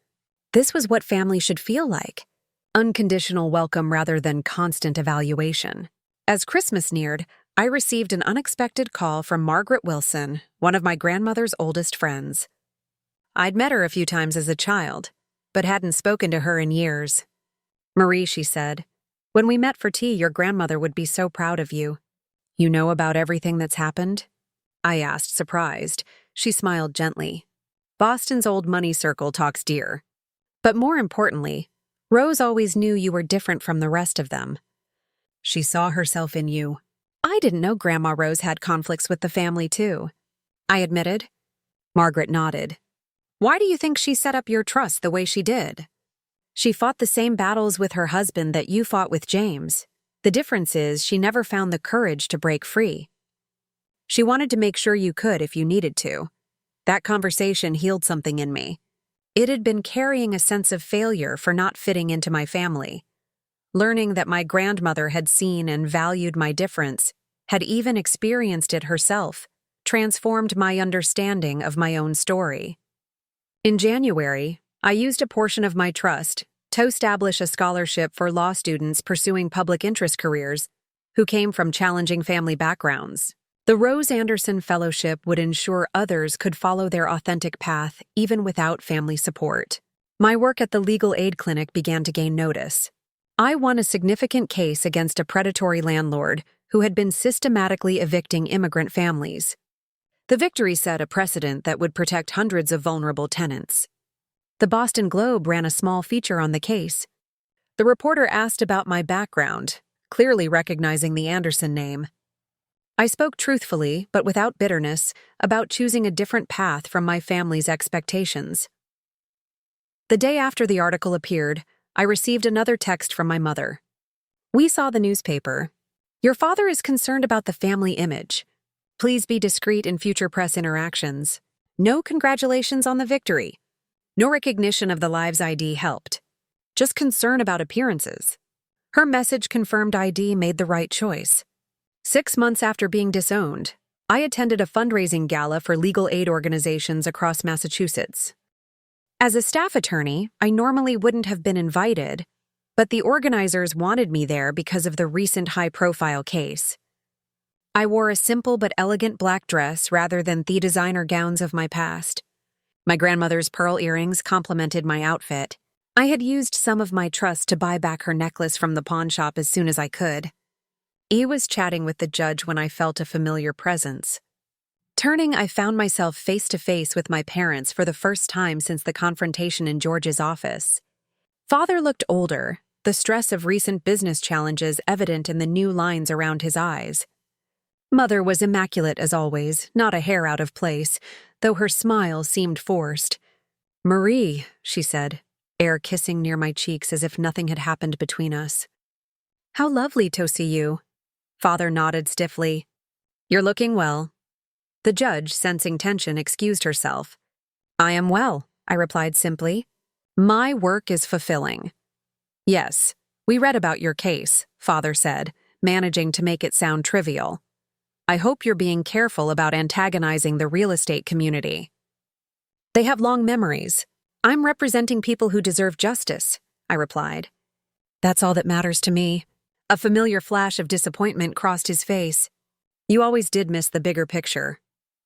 This was what family should feel like. Unconditional welcome rather than constant evaluation. As Christmas neared, I received an unexpected call from Margaret Wilson, one of my grandmother's oldest friends. I'd met her a few times as a child, but hadn't spoken to her in years. "Marie," she said, "when we met for tea, your grandmother would be so proud of you." "You know about everything that's happened?" I asked, surprised. She smiled gently. "Boston's old money circle talks dear. But more importantly, Rose always knew you were different from the rest of them. She saw herself in you." "I didn't know Grandma Rose had conflicts with the family, too," I admitted. Margaret nodded. "Why do you think she set up your trust the way she did?" "She fought the same battles with her husband that you fought with James. The difference is she never found the courage to break free. She wanted to make sure you could if you needed to. That conversation healed something in me. It had been carrying a sense of failure for not fitting into my family. Learning that my grandmother had seen and valued my difference, had even experienced it herself, transformed my understanding of my own story. In January, I used a portion of my trust to establish a scholarship for law students pursuing public interest careers who came from challenging family backgrounds. The Rose Anderson Fellowship would ensure others could follow their authentic path even without family support. My work at the legal aid clinic began to gain notice. I won a significant case against a predatory landlord who had been systematically evicting immigrant families. The victory set a precedent that would protect hundreds of vulnerable tenants. The Boston Globe ran a small feature on the case. The reporter asked about my background, clearly recognizing the Anderson name. I spoke truthfully, but without bitterness, about choosing a different path from my family's expectations. The day after the article appeared, I received another text from my mother. "We saw the newspaper. Your father is concerned about the family image. Please be discreet in future press interactions. No congratulations on the victory. No recognition of the Lives ID helped. Just concern about appearances." Her message confirmed ID made the right choice. 6 months after being disowned, I attended a fundraising gala for legal aid organizations across Massachusetts. As a staff attorney, I normally wouldn't have been invited, but the organizers wanted me there because of the recent high-profile case. I wore a simple but elegant black dress rather than the designer gowns of my past. My grandmother's pearl earrings complemented my outfit. I had used some of my trust to buy back her necklace from the pawn shop as soon as I could. E was chatting with the judge when I felt a familiar presence. Turning, I found myself face to face with my parents for the first time since the confrontation in George's office. Father looked older, the stress of recent business challenges evident in the new lines around his eyes. Mother was immaculate as always, not a hair out of place, though her smile seemed forced. "Marie," she said, air kissing near my cheeks as if nothing had happened between us. "How lovely to see you." Father nodded stiffly. "You're looking well." The judge, sensing tension, excused herself. "I am well," I replied simply. "My work is fulfilling." "Yes, we read about your case," Father said, managing to make it sound trivial. "I hope you're being careful about antagonizing the real estate community." "They have long memories. I'm representing people who deserve justice," I replied. "That's all that matters to me." A familiar flash of disappointment crossed his face. "You always did miss the bigger picture."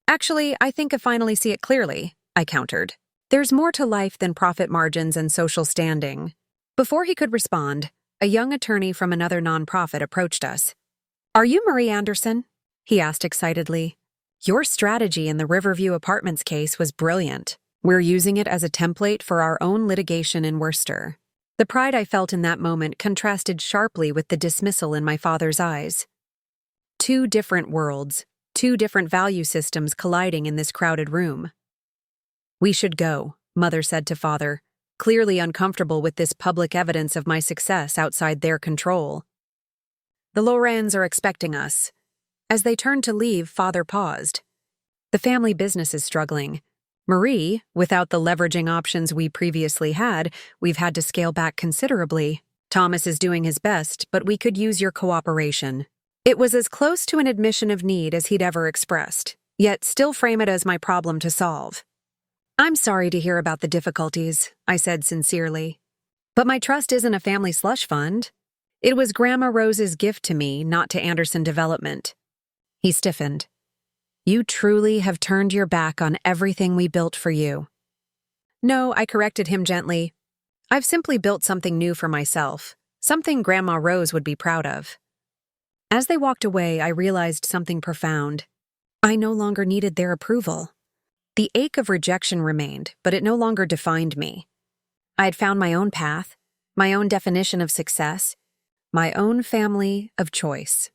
"Actually, I think I finally see it clearly," I countered. "There's more to life than profit margins and social standing." Before he could respond, a young attorney from another nonprofit approached us. "Are you Marie Anderson?" he asked excitedly. "Your strategy in the Riverview Apartments case was brilliant. We're using it as a template for our own litigation in Worcester." The pride I felt in that moment contrasted sharply with the dismissal in my father's eyes. Two different worlds, two different value systems colliding in this crowded room. "We should go," Mother said to Father, clearly uncomfortable with this public evidence of my success outside their control. "The Lorans are expecting us." As they turned to leave, Father paused. "The family business is struggling. Marie, without the leveraging options we previously had, we've had to scale back considerably. Thomas is doing his best, but we could use your cooperation." It was as close to an admission of need as he'd ever expressed, yet still frame it as my problem to solve. "I'm sorry to hear about the difficulties," I said sincerely. "But my trust isn't a family slush fund. It was Grandma Rose's gift to me, not to Anderson Development." He stiffened. "You truly have turned your back on everything we built for you." "No," I corrected him gently. "I've simply built something new for myself, something Grandma Rose would be proud of." As they walked away, I realized something profound. I no longer needed their approval. The ache of rejection remained, but it no longer defined me. I had found my own path, my own definition of success, my own family of choice.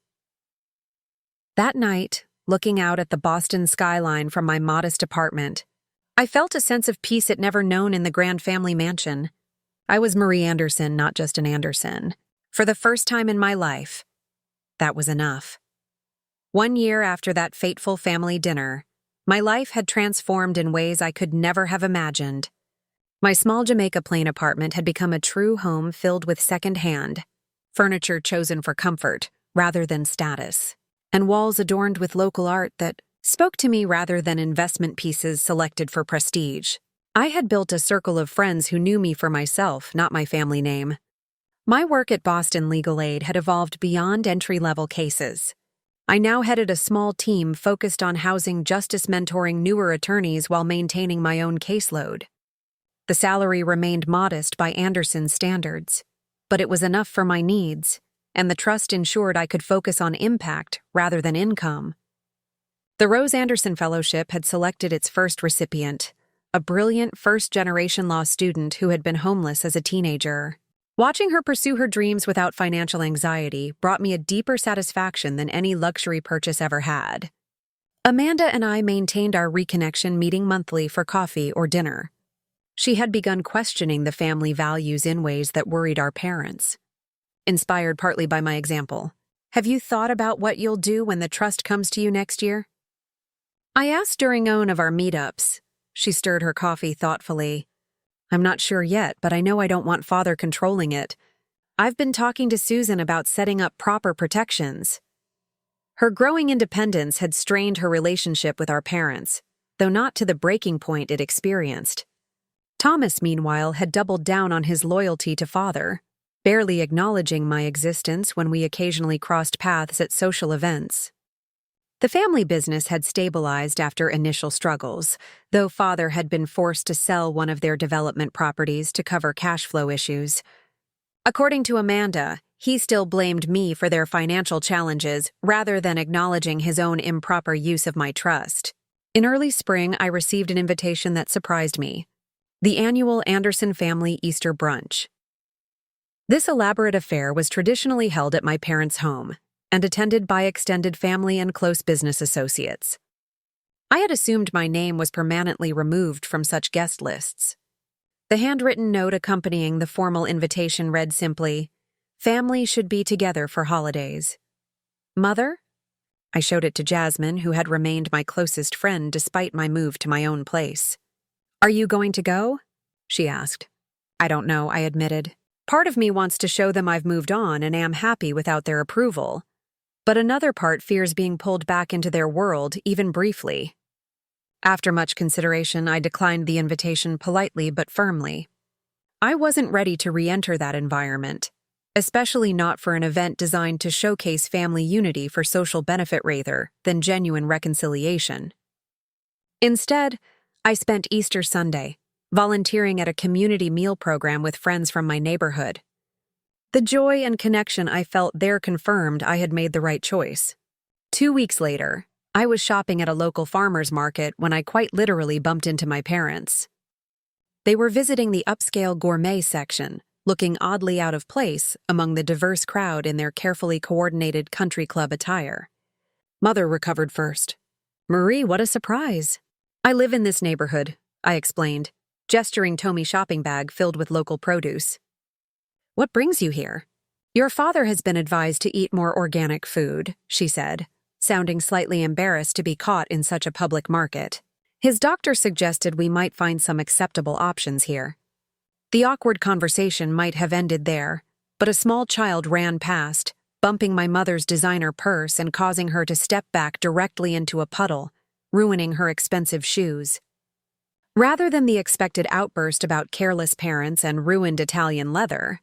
That night, looking out at the Boston skyline from my modest apartment, I felt a sense of peace I'd never known in the grand family mansion. I was Marie Anderson, not just an Anderson. For the first time in my life, that was enough. 1 year after that fateful family dinner, my life had transformed in ways I could never have imagined. My small Jamaica Plain apartment had become a true home filled with second-hand, furniture chosen for comfort rather than status, and walls adorned with local art that spoke to me rather than investment pieces selected for prestige. I had built a circle of friends who knew me for myself, not my family name. My work at Boston Legal Aid had evolved beyond entry-level cases. I now headed a small team focused on housing justice mentoring newer attorneys while maintaining my own caseload. The salary remained modest by Anderson's standards, but it was enough for my needs, and the trust ensured I could focus on impact rather than income. The Rose Anderson Fellowship had selected its first recipient, a brilliant first-generation law student who had been homeless as a teenager. Watching her pursue her dreams without financial anxiety brought me a deeper satisfaction than any luxury purchase ever had. Amanda and I maintained our reconnection, meeting monthly for coffee or dinner. She had begun questioning the family values in ways that worried our parents. Inspired partly by my example, "Have you thought about what you'll do when the trust comes to you next year?" I asked during one of our meetups. She stirred her coffee thoughtfully. "I'm not sure yet, but I know I don't want Father controlling it. I've been talking to Susan about setting up proper protections." Her growing independence had strained her relationship with our parents, though not to the breaking point it experienced. Thomas, meanwhile, had doubled down on his loyalty to Father, barely acknowledging my existence when we occasionally crossed paths at social events. The family business had stabilized after initial struggles, though Father had been forced to sell one of their development properties to cover cash flow issues. According to Amanda, he still blamed me for their financial challenges rather than acknowledging his own improper use of my trust. In early spring, I received an invitation that surprised me: the annual Anderson Family Easter Brunch. This elaborate affair was traditionally held at my parents' home and attended by extended family and close business associates. I had assumed my name was permanently removed from such guest lists. The handwritten note accompanying the formal invitation read simply, "Family should be together for holidays." "Mother?" I showed it to Jasmine, who had remained my closest friend despite my move to my own place. "Are you going to go?" she asked. "I don't know," I admitted. "Part of me wants to show them I've moved on and am happy without their approval. But another part fears being pulled back into their world, even briefly." After much consideration, I declined the invitation politely but firmly. I wasn't ready to re-enter that environment, especially not for an event designed to showcase family unity for social benefit rather than genuine reconciliation. Instead, I spent Easter Sunday volunteering at a community meal program with friends from my neighborhood. The joy and connection I felt there confirmed I had made the right choice. 2 weeks later, I was shopping at a local farmer's market when I quite literally bumped into my parents. They were visiting the upscale gourmet section, looking oddly out of place among the diverse crowd in their carefully coordinated country club attire. Mother recovered first. "Marie, what a surprise." "I live in this neighborhood," I explained, gesturing Tommy shopping bag filled with local produce. "What brings you here?" "Your father has been advised to eat more organic food," she said, sounding slightly embarrassed to be caught in such a public market. "His doctor suggested we might find some acceptable options here." The awkward conversation might have ended there, but a small child ran past, bumping my mother's designer purse and causing her to step back directly into a puddle, ruining her expensive shoes. Rather than the expected outburst about careless parents and ruined Italian leather,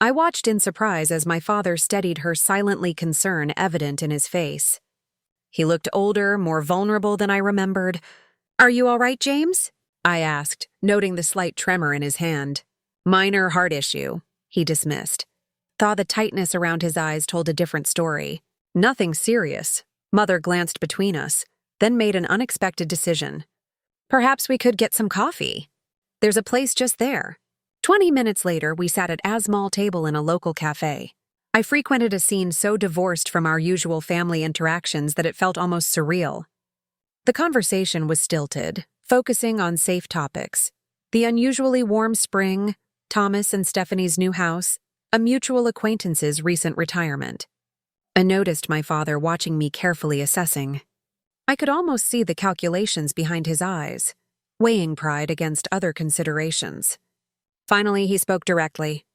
I watched in surprise as my father steadied her silently concern evident in his face. He looked older, more vulnerable than I remembered. "Are you all right, James?" I asked, noting the slight tremor in his hand. "Minor heart issue," he dismissed. Though the tightness around his eyes told a different story. "Nothing serious." Mother glanced between us, then made an unexpected decision. "Perhaps we could get some coffee. There's a place just there." 20 minutes later, we sat at a small table in a local cafe. I frequented a scene so divorced from our usual family interactions that it felt almost surreal. The conversation was stilted, focusing on safe topics: the unusually warm spring, Thomas and Stephanie's new house, a mutual acquaintance's recent retirement. I noticed my father watching me carefully assessing. I could almost see the calculations behind his eyes, weighing pride against other considerations. Finally, he spoke directly.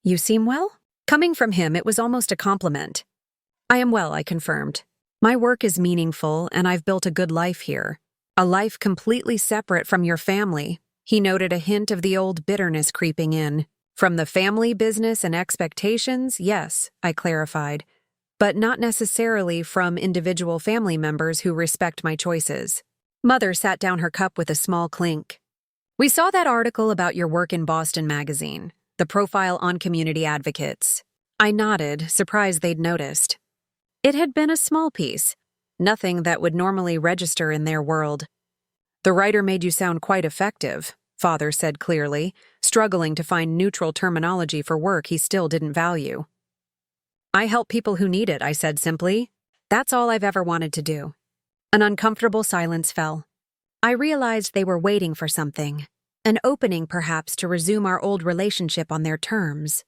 "You seem well? Coming from him, it was almost a compliment. I am well, I confirmed. My work is meaningful, and I've built a good life here. A life completely separate from your family. He noted a hint of the old bitterness creeping in. From the family business and expectations, yes, I clarified, but not necessarily from individual family members who respect my choices. Mother sat down her cup with a small clink. We saw that article about your work in Boston Magazine, the profile on community advocates. I nodded, surprised they'd noticed. It had been a small piece, nothing that would normally register in their world. The writer made you sound quite effective, Father said clearly, struggling to find neutral terminology for work he still didn't value. I help people who need it, I said simply. That's all I've ever wanted to do. An uncomfortable silence fell. I realized they were waiting for something, an opening perhaps to resume our old relationship on their terms.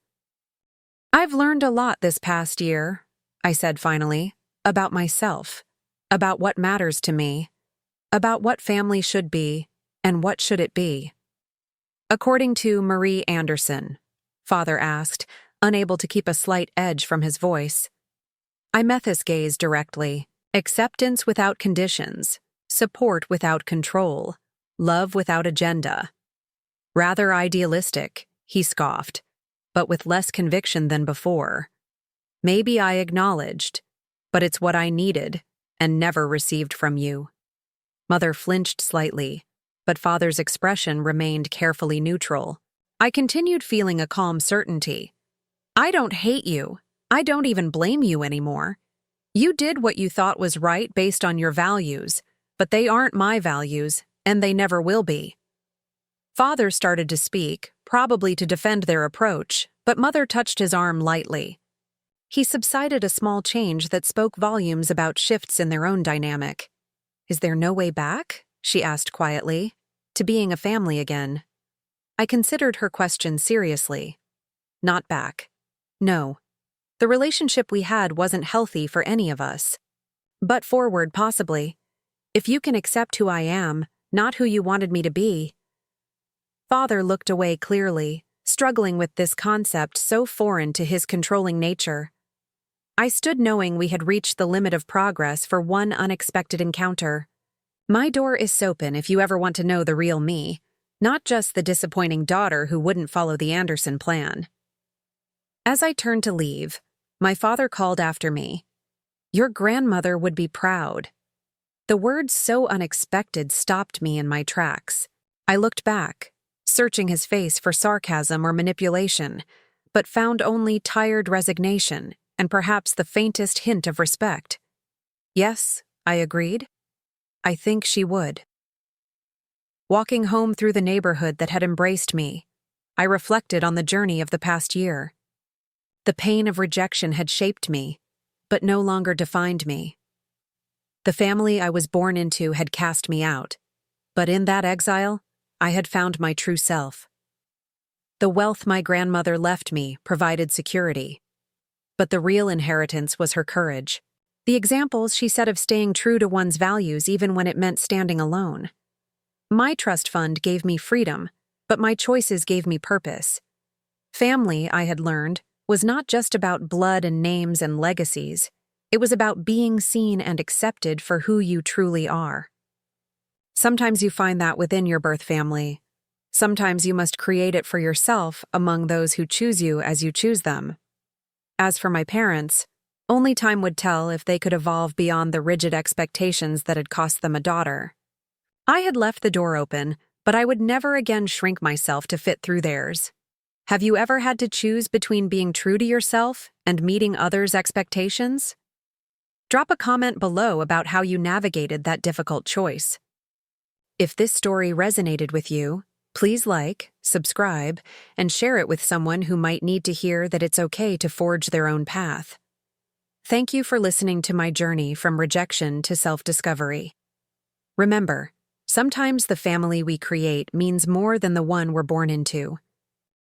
I've learned a lot this past year, I said finally, about myself, about what matters to me, about what family should be, and what should it be. According to Marie Anderson, Father asked, unable to keep a slight edge from his voice. I met his gaze directly. Acceptance without conditions, support without control, love without agenda. Rather idealistic, he scoffed, but with less conviction than before. Maybe I acknowledged, but it's what I needed and never received from you. Mother flinched slightly, but Father's expression remained carefully neutral. I continued feeling a calm certainty. I don't hate you. I don't even blame you anymore. You did what you thought was right based on your values, but they aren't my values, and they never will be. Father started to speak, probably to defend their approach, but Mother touched his arm lightly. He subsided a small change that spoke volumes about shifts in their own dynamic. Is there no way back? She asked quietly. To being a family again. I considered her question seriously. Not back. No. The relationship we had wasn't healthy for any of us. But forward, possibly. If you can accept who I am, not who you wanted me to be. Father looked away clearly, struggling with this concept so foreign to his controlling nature. I stood knowing we had reached the limit of progress for one unexpected encounter. My door is open if you ever want to know the real me, not just the disappointing daughter who wouldn't follow the Anderson plan. As I turned to leave, my father called after me. Your grandmother would be proud. The words so unexpected stopped me in my tracks. I looked back, searching his face for sarcasm or manipulation, but found only tired resignation and perhaps the faintest hint of respect. Yes, I agreed. I think she would. Walking home through the neighborhood that had embraced me, I reflected on the journey of the past year. The pain of rejection had shaped me, but no longer defined me. The family I was born into had cast me out, but in that exile, I had found my true self. The wealth my grandmother left me provided security, but the real inheritance was her courage. The examples she set of staying true to one's values even when it meant standing alone. My trust fund gave me freedom, but my choices gave me purpose. Family, I had learned, was not just about blood and names and legacies. It was about being seen and accepted for who you truly are. Sometimes you find that within your birth family. Sometimes you must create it for yourself among those who choose you as you choose them. As for my parents, only time would tell if they could evolve beyond the rigid expectations that had cost them a daughter. I had left the door open, but I would never again shrink myself to fit through theirs. Have you ever had to choose between being true to yourself and meeting others' expectations? Drop a comment below about how you navigated that difficult choice. If this story resonated with you, please like, subscribe, and share it with someone who might need to hear that it's okay to forge their own path. Thank you for listening to my journey from rejection to self-discovery. Remember, sometimes the family we create means more than the one we're born into.